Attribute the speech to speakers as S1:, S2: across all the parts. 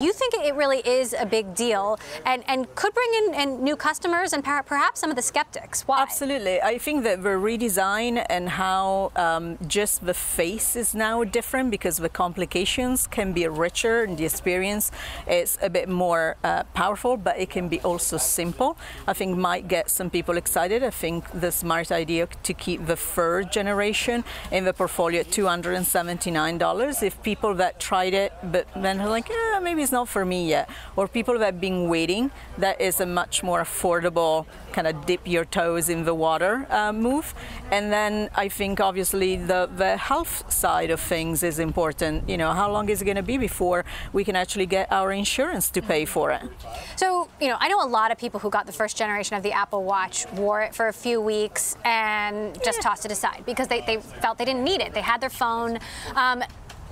S1: You think it really is a big deal and could bring in new customers and perhaps some of the skeptics. Why?
S2: Absolutely. I think that the redesign and how just the face is now different because the complications can be richer and the experience is a bit more powerful, but it can be also simple. I think might get some people excited. I think the smart idea to keep the third generation in the portfolio at $279. If people that tried it but then are like, maybe it's not for me yet, or people that have been waiting, that is a much more affordable kind of dip your toes in the water move. And then I think obviously the health side of things is important. You know, how long is it going to be before we can actually get our insurance to pay for it?
S1: So, you know, I know a lot of people who got the first generation of the Apple Watch, wore it for a few weeks and just tossed it aside because they felt they didn't need it. They had their phone.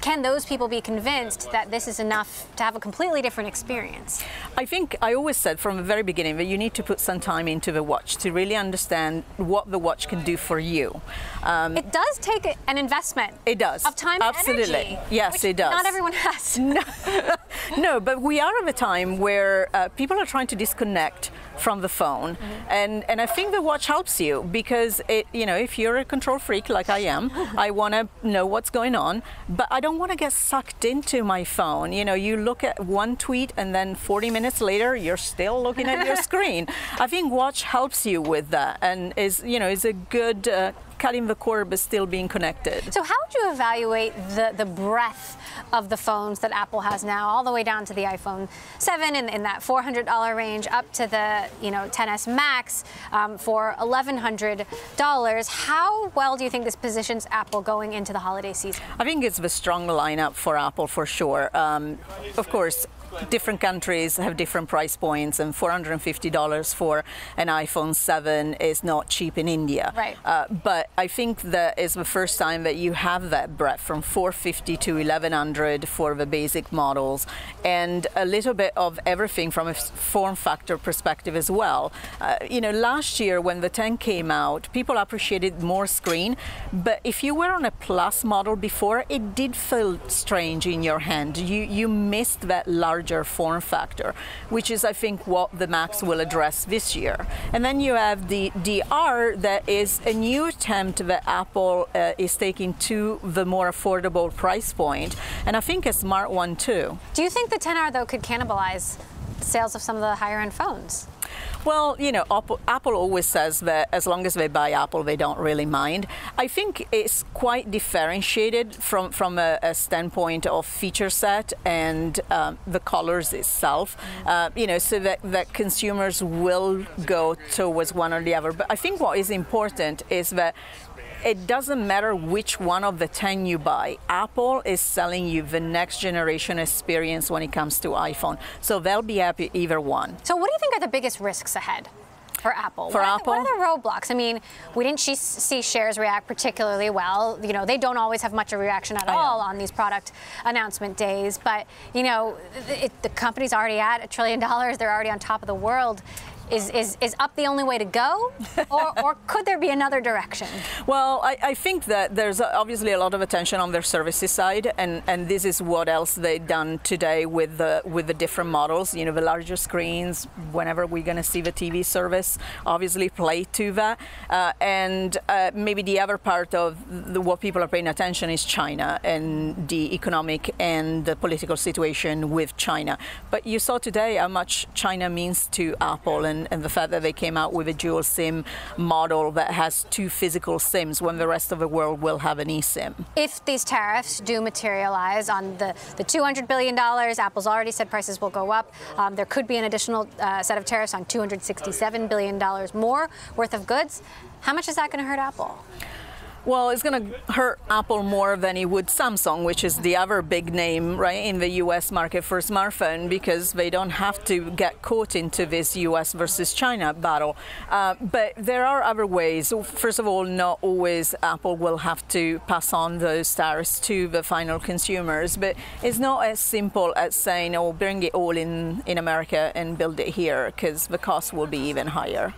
S1: Can those people be convinced that this is enough to have a completely different experience?
S2: I think I always said from the very beginning that you need to put some time into the watch to really understand what the watch can do for you.
S1: It does take an investment.
S2: It does.
S1: Of time
S2: Absolutely.
S1: and energy.
S2: Yes, it does.
S1: Not everyone has.
S2: No, no, but we are at a time where people are trying to disconnect from the phone, and I think the watch helps you because it, you know, if you're a control freak like I am, I want to know what's going on, but I don't want to get sucked into my phone. You know, you look at one tweet and then 40 minutes later you're still looking at your screen. I think watch helps you with that and is, you know, is a good cutting the cord but still being connected.
S1: So how would you evaluate the breadth of the phones that Apple has now, all the way down to the iPhone 7 in that $400 range, up to the, you know, XS Max for $1,100? How well do you think this positions Apple going into the holiday season?
S2: I think it's the strong lineup for Apple for sure. Of course, different countries have different price points, and $450 for an iPhone 7 is not cheap in India.
S1: Right.
S2: But I think that is the first time that you have that breadth from $450 to $1,100 for the basic models, and a little bit of everything from a form factor perspective as well. You know, last year when the 10 came out, people appreciated more screen, but if you were on a Plus model before, it did feel strange in your hand. You missed that larger form factor, which is I think what the Max will address this year. And then you have the DR, that is a new attempt that Apple is taking to the more affordable price point, and I think a smart one too.
S1: Do you think the XR though could cannibalize sales of some of the higher end phones?
S2: Well, you know, Apple always says that as long as they buy Apple, they don't really mind. I think it's quite differentiated from a standpoint of feature set and the colors itself, you know, so that consumers will go towards one or the other. But I think what is important is that it doesn't matter which one of the 10 you buy. Apple is selling you the next generation experience when it comes to iPhone. So they'll be happy either one.
S1: So what do you think are the biggest risks ahead for Apple?
S2: For Apple?
S1: What are the roadblocks? I mean, we didn't see shares react particularly well. You know, they don't always have much of a reaction at all on these product announcement days. But, you know, the company's already at $1 trillion. They're already on top of the world. Is up the only way to go, or could there be another direction?
S2: Well, I think that there's obviously a lot of attention on their services side, and this is what else they've done today with the different models. You know, the larger screens. Whenever we're going to see the TV service, obviously play to that, and maybe the other part of what people are paying attention is China and the economic and the political situation with China. But you saw today how much China means to Apple, and the fact that they came out with a dual SIM model that has 2 physical SIMs when the rest of the world will have an eSIM. If
S1: these tariffs do materialize on the $200 billion, Apple's already said prices will go up. There could be an additional set of tariffs on $267 billion more worth of goods. How much is that going to hurt Apple?
S2: Well, it's going to hurt Apple more than it would Samsung, which is the other big name, right, in the US market for smartphone, because they don't have to get caught into this US versus China battle. But there are other ways. First of all, not always Apple will have to pass on those tariffs to the final consumers, but it's not as simple as saying, oh, bring it all in America and build it here, because the cost will be even higher.